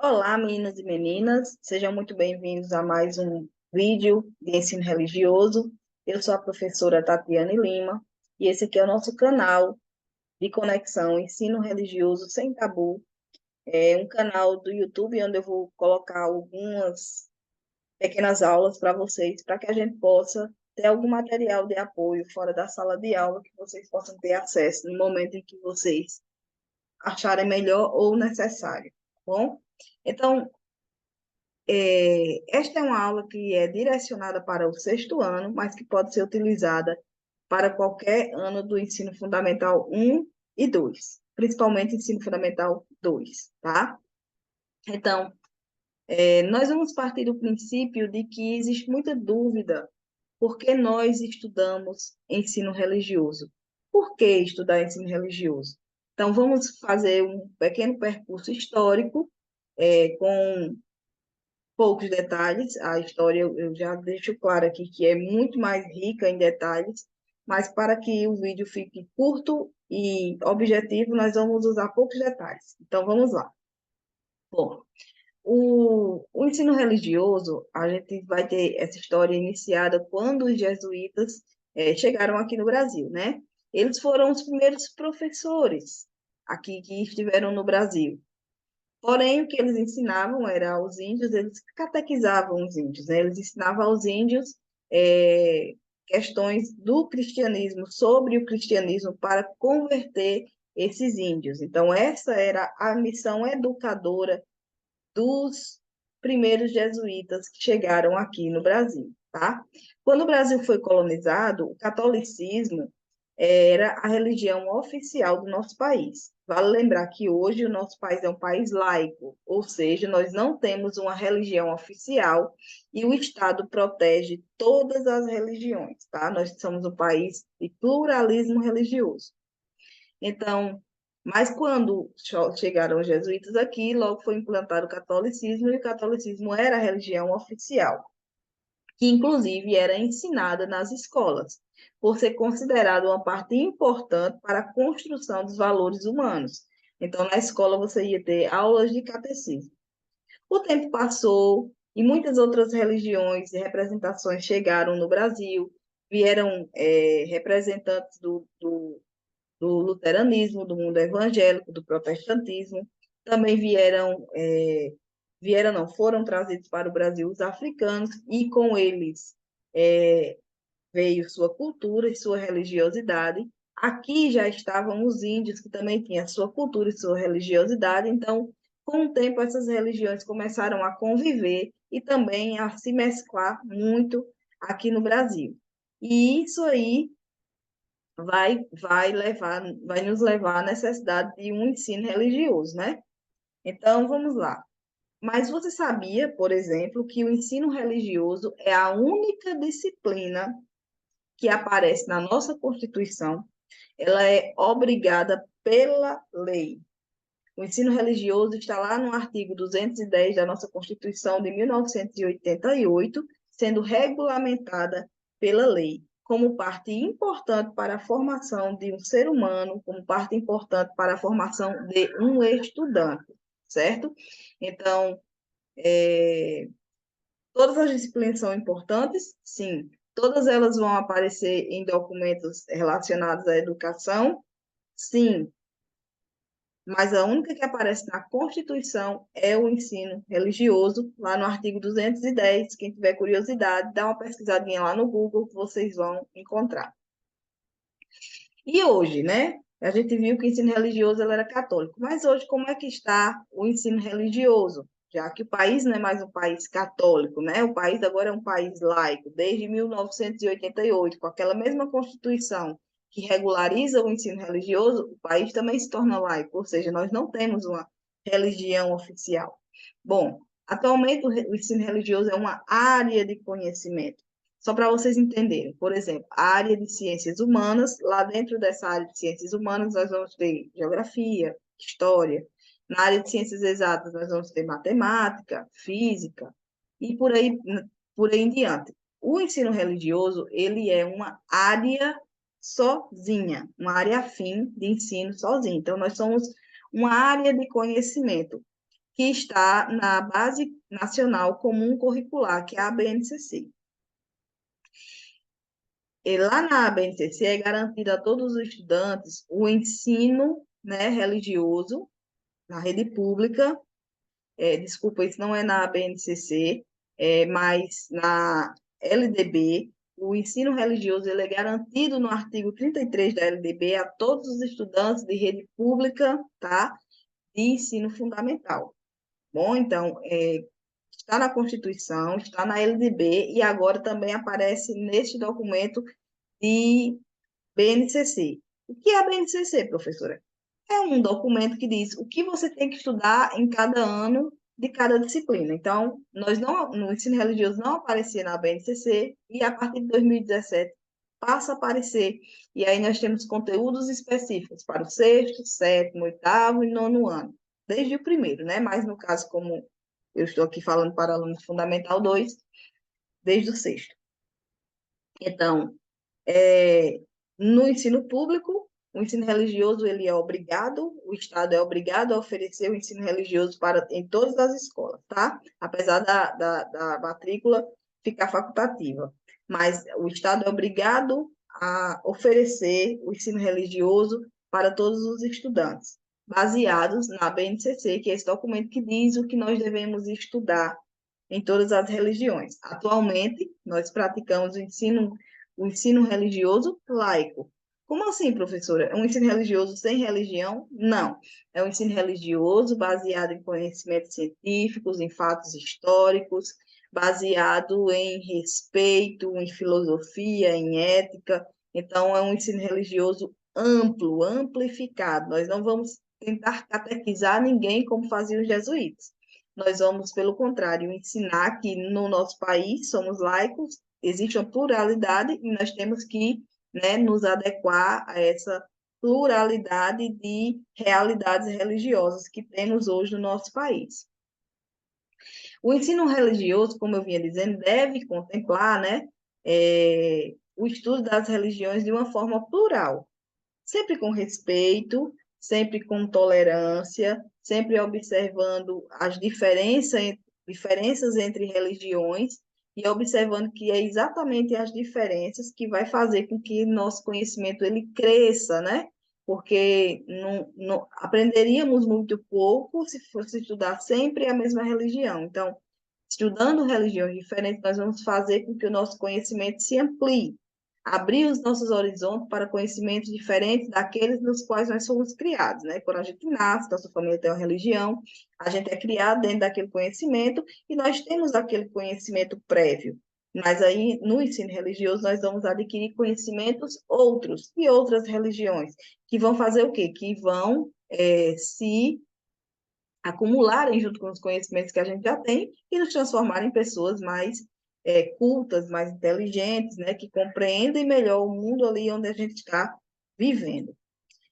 Olá, meninos e meninas, sejam muito bem-vindos a mais um vídeo de ensino religioso. Eu sou a professora Tatiane Lima e esse aqui é o nosso canal de conexão Ensino Religioso Sem Tabu. É um canal do YouTube onde eu vou colocar algumas pequenas aulas para vocês, para que a gente possa ter algum material de apoio fora da sala de aula que vocês possam ter acesso no momento em que vocês acharem melhor ou necessário, tá bom? Então, esta é uma aula que é direcionada para o sexto ano, mas que pode ser utilizada para qualquer ano do ensino fundamental um e 2, principalmente ensino fundamental 2, tá? Então, nós vamos partir do princípio de que existe muita dúvida por que nós estudamos ensino religioso. Por que estudar ensino religioso? Então, vamos fazer um pequeno percurso histórico, com poucos detalhes. A história eu já deixo claro aqui que é muito mais rica em detalhes, mas para que o vídeo fique curto e objetivo, nós vamos usar poucos detalhes. Então, vamos lá. Bom, o ensino religioso, a gente vai ter essa história iniciada quando os jesuítas chegaram aqui no Brasil, né? Eles foram os primeiros professores aqui que estiveram no Brasil. Porém, o que eles ensinavam era aos índios, eles catequizavam os índios, né? Eles ensinavam aos índios é, questões do cristianismo, sobre o cristianismo, para converter esses índios. Então, essa era a missão educadora dos primeiros jesuítas que chegaram aqui no Brasil, tá? Quando o Brasil foi colonizado, o catolicismo era a religião oficial do nosso país. Vale lembrar que hoje o nosso país é um país laico, ou seja, nós não temos uma religião oficial e o Estado protege todas as religiões, tá? Nós somos um país de pluralismo religioso. Então, mas quando chegaram os jesuítas aqui, logo foi implantado o catolicismo, e o catolicismo era a religião oficial, que inclusive era ensinada nas escolas, por ser considerado uma parte importante para a construção dos valores humanos. Então, na escola você ia ter aulas de catecismo. O tempo passou e muitas outras religiões e representações chegaram no Brasil, vieram representantes do luteranismo, do mundo evangélico, do protestantismo. Também vieram não, foram trazidos para o Brasil os africanos, e com eles é, veio sua cultura e sua religiosidade. Aqui já estavam os índios, que também tinham sua cultura e sua religiosidade. Então, com o tempo, essas religiões começaram a conviver e também a se mesclar muito aqui no Brasil. E isso aí vai nos levar à necessidade de um ensino religioso, né? Então, vamos lá. Mas você sabia, por exemplo, que o ensino religioso é a única disciplina que aparece na nossa Constituição? Ela é obrigada pela lei. O ensino religioso está lá no artigo 210 da nossa Constituição de 1988, sendo regulamentada pela lei, como parte importante para a formação de um ser humano, como parte importante para a formação de um estudante, certo? Então, todas as disciplinas são importantes? Sim. Todas elas vão aparecer em documentos relacionados à educação? Sim. Mas a única que aparece na Constituição é o ensino religioso, lá no artigo 210. Quem tiver curiosidade, dá uma pesquisadinha lá no Google que vocês vão encontrar. E hoje, né? A gente viu que o ensino religioso ele era católico, mas hoje como é que está o ensino religioso? Já que o país não é mais um país católico, né? O país agora é um país laico, desde 1988, com aquela mesma Constituição que regulariza o ensino religioso, o país também se torna laico, ou seja, nós não temos uma religião oficial. Bom, atualmente o ensino religioso é uma área de conhecimento. Só para vocês entenderem, por exemplo, a área de ciências humanas, lá dentro dessa área de ciências humanas, nós vamos ter geografia, história. Na área de ciências exatas, nós vamos ter matemática, física e por aí em diante. O ensino religioso, ele é uma área sozinha, uma área afim de ensino sozinha. Então, nós somos uma área de conhecimento. que está na Base Nacional Comum Curricular, que é a BNCC. E lá na BNCC é garantido a todos os estudantes o ensino, né, religioso na rede pública. Desculpa, isso não é na BNCC, mas na LDB, o ensino religioso ele é garantido no artigo 33 da LDB a todos os estudantes de rede pública, tá, de ensino fundamental. Bom, então, está na Constituição, está na LDB e agora também aparece neste documento de BNCC. O que é a BNCC, professora? É um documento que diz o que você tem que estudar em cada ano de cada disciplina. Então, nós não, no ensino religioso não aparecia na BNCC e a partir de 2017 passa a aparecer. E aí nós temos conteúdos específicos para o sexto, sétimo, oitavo e nono ano, desde o primeiro, né? Mas no caso, como eu estou aqui falando para alunos Fundamental 2, desde o sexto. Então, no ensino público, o ensino religioso ele é obrigado, o Estado é obrigado a oferecer o ensino religioso em todas as escolas, tá? Apesar da matrícula ficar facultativa. Mas o Estado é obrigado a oferecer o ensino religioso para todos os estudantes, baseados na BNCC, que é esse documento que diz o que nós devemos estudar em todas as religiões. Atualmente, nós praticamos o ensino religioso laico. Como assim, professora? É um ensino religioso sem religião? Não. É um ensino religioso baseado em conhecimentos científicos, em fatos históricos, baseado em respeito, em filosofia, em ética. Então, é um ensino religioso amplo, amplificado. Nós não vamos tentar catequizar ninguém como faziam os jesuítas. Nós vamos, pelo contrário, ensinar que no nosso país somos laicos, existe uma pluralidade e nós temos que, né, nos adequar a essa pluralidade de realidades religiosas que temos hoje no nosso país. O ensino religioso, como eu vinha dizendo, deve contemplar, né, o estudo das religiões de uma forma plural, sempre com respeito, sempre com tolerância, sempre observando as diferenças entre religiões e observando que é exatamente as diferenças que vai fazer com que nosso conhecimento ele cresça, né? Porque não aprenderíamos muito pouco se fosse estudar sempre a mesma religião. Então, estudando religiões diferentes, nós vamos fazer com que o nosso conhecimento se amplie, abrir os nossos horizontes para conhecimentos diferentes daqueles nos quais nós fomos criados, né? Quando a gente nasce, nossa família tem uma religião, a gente é criado dentro daquele conhecimento e nós temos aquele conhecimento prévio. Mas aí, no ensino religioso, nós vamos adquirir conhecimentos outros e outras religiões, que vão fazer o quê? Que vão se acumularem junto com os conhecimentos que a gente já tem e nos transformar em pessoas mais cultas, mais inteligentes, né, que compreendem melhor o mundo ali onde a gente está vivendo.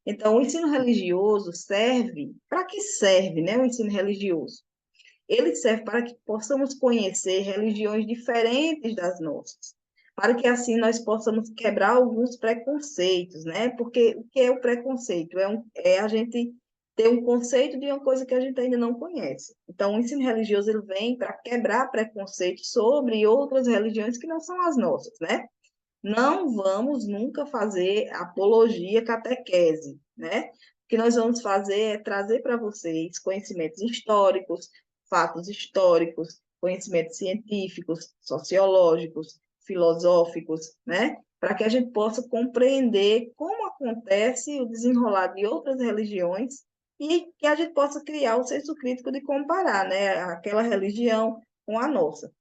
Então, o ensino religioso serve, para que serve, né, o ensino religioso? Ele serve para que possamos conhecer religiões diferentes das nossas, para que assim nós possamos quebrar alguns preconceitos, né? Porque o que é o preconceito? É a gente ter um conceito de uma coisa que a gente ainda não conhece. Então, o ensino religioso ele vem para quebrar preconceitos sobre outras religiões que não são as nossas, né? Não vamos nunca fazer apologia, catequese, né? O que nós vamos fazer é trazer para vocês conhecimentos históricos, fatos históricos, conhecimentos científicos, sociológicos, filosóficos, né? Para que a gente possa compreender como acontece o desenrolar de outras religiões e que a gente possa criar o senso crítico de comparar, né, aquela religião com a nossa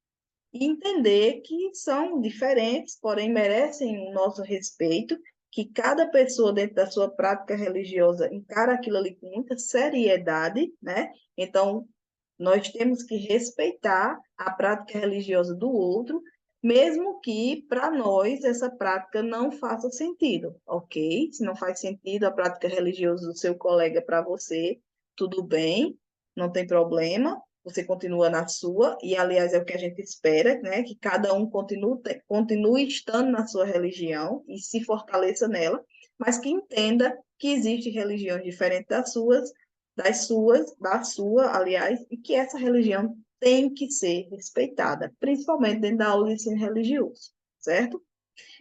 e entender que são diferentes, porém merecem o nosso respeito, que cada pessoa dentro da sua prática religiosa encara aquilo ali com muita seriedade, né? Então, nós temos que respeitar a prática religiosa do outro, mesmo que para nós essa prática não faça sentido, ok? Se não faz sentido a prática religiosa do seu colega para você, tudo bem, não tem problema, você continua na sua, e aliás é o que a gente espera, né? Que cada um continue estando na sua religião e se fortaleça nela, mas que entenda que existem religiões diferentes das suas, da sua, aliás, e que essa religião tem que ser respeitada, principalmente dentro da aula de ensino religioso, certo?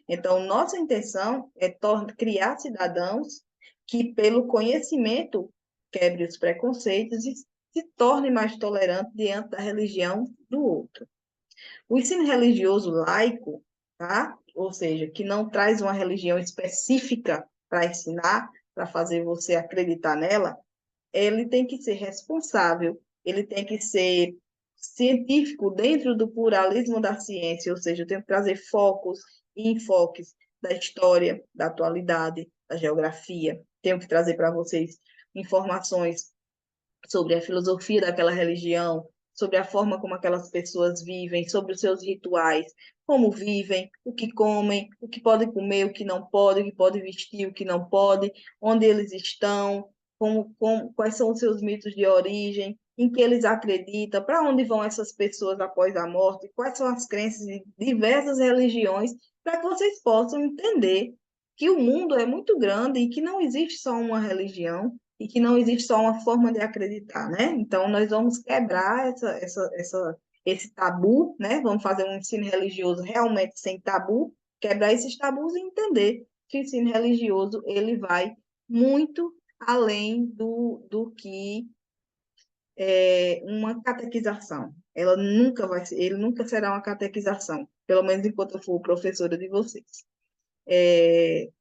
Então, nossa intenção é criar cidadãos que, pelo conhecimento, quebre os preconceitos e se torne mais tolerante diante da religião do outro. O ensino religioso laico, tá? Ou seja, que não traz uma religião específica para ensinar, para fazer você acreditar nela, ele tem que ser responsável, ele tem que ser científico dentro do pluralismo da ciência, ou seja, eu tenho que trazer focos e enfoques da história, da atualidade, da geografia, tenho que trazer para vocês informações sobre a filosofia daquela religião, sobre a forma como aquelas pessoas vivem, sobre os seus rituais, como vivem, o que comem, o que podem comer, o que pode vestir, o que não pode, onde eles estão, quais são os seus mitos de origem, em que eles acreditam, para onde vão essas pessoas após a morte, quais são as crenças de diversas religiões, para que vocês possam entender que o mundo é muito grande e que não existe só uma religião, e que não existe só uma forma de acreditar, né? Então, nós vamos quebrar esse tabu, né? Vamos fazer um ensino religioso realmente sem tabu, quebrar esses tabus e entender que o ensino religioso, ele vai muito além do que uma catequização. Ele nunca será uma catequização, pelo menos enquanto eu for professora de vocês.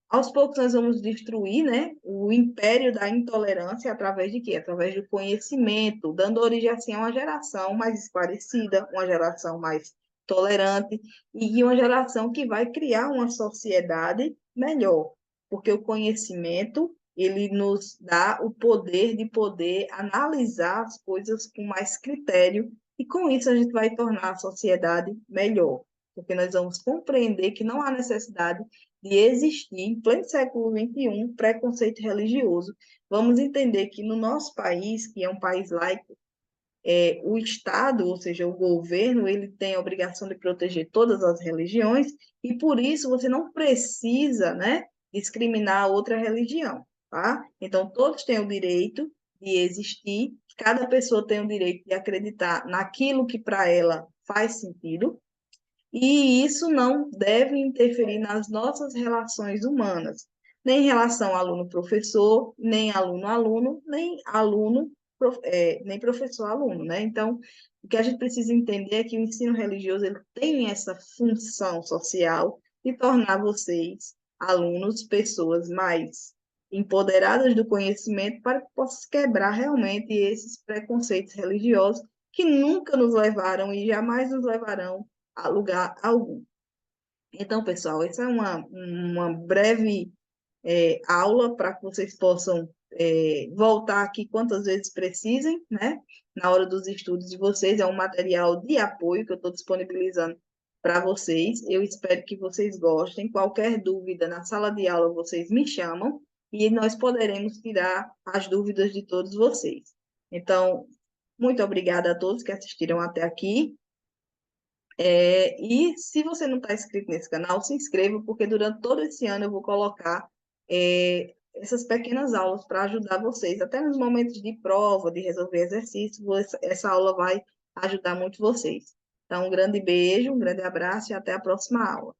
Aos poucos nós vamos destruir, né, o império da intolerância através de quê? Através do conhecimento, dando origem assim a uma geração mais esclarecida, uma geração mais tolerante e uma geração que vai criar uma sociedade melhor, porque o conhecimento ele nos dá o poder de poder analisar as coisas com mais critério e com isso a gente vai tornar a sociedade melhor, porque nós vamos compreender que não há necessidade de existir, em pleno século XXI, preconceito religioso. Vamos entender que no nosso país, que é um país laico, o Estado, ou seja, o governo, ele tem a obrigação de proteger todas as religiões, e por isso você não precisa, né, discriminar outra religião, tá? Então, todos têm o direito de existir, cada pessoa tem o direito de acreditar naquilo que para ela faz sentido, e isso não deve interferir nas nossas relações humanas, nem em relação aluno-professor, nem aluno-aluno, nem nem professor-aluno, né? Então, o que a gente precisa entender é que o ensino religioso ele tem essa função social de tornar vocês, alunos, pessoas mais empoderadas do conhecimento para que possam quebrar realmente esses preconceitos religiosos que nunca nos levaram e jamais nos levarão a lugar algum. Então, pessoal, essa é uma breve aula para que vocês possam voltar aqui quantas vezes precisem, né? Na hora dos estudos de vocês, é um material de apoio que eu estou disponibilizando para vocês. Eu espero que vocês gostem. Qualquer dúvida na sala de aula, vocês me chamam e nós poderemos tirar as dúvidas de todos vocês. Então, muito obrigada a todos que assistiram até aqui. E se você não está inscrito nesse canal, se inscreva, porque durante todo esse ano eu vou colocar essas pequenas aulas para ajudar vocês, até nos momentos de prova, de resolver exercício, essa aula vai ajudar muito vocês. Então, um grande beijo, um grande abraço e até a próxima aula.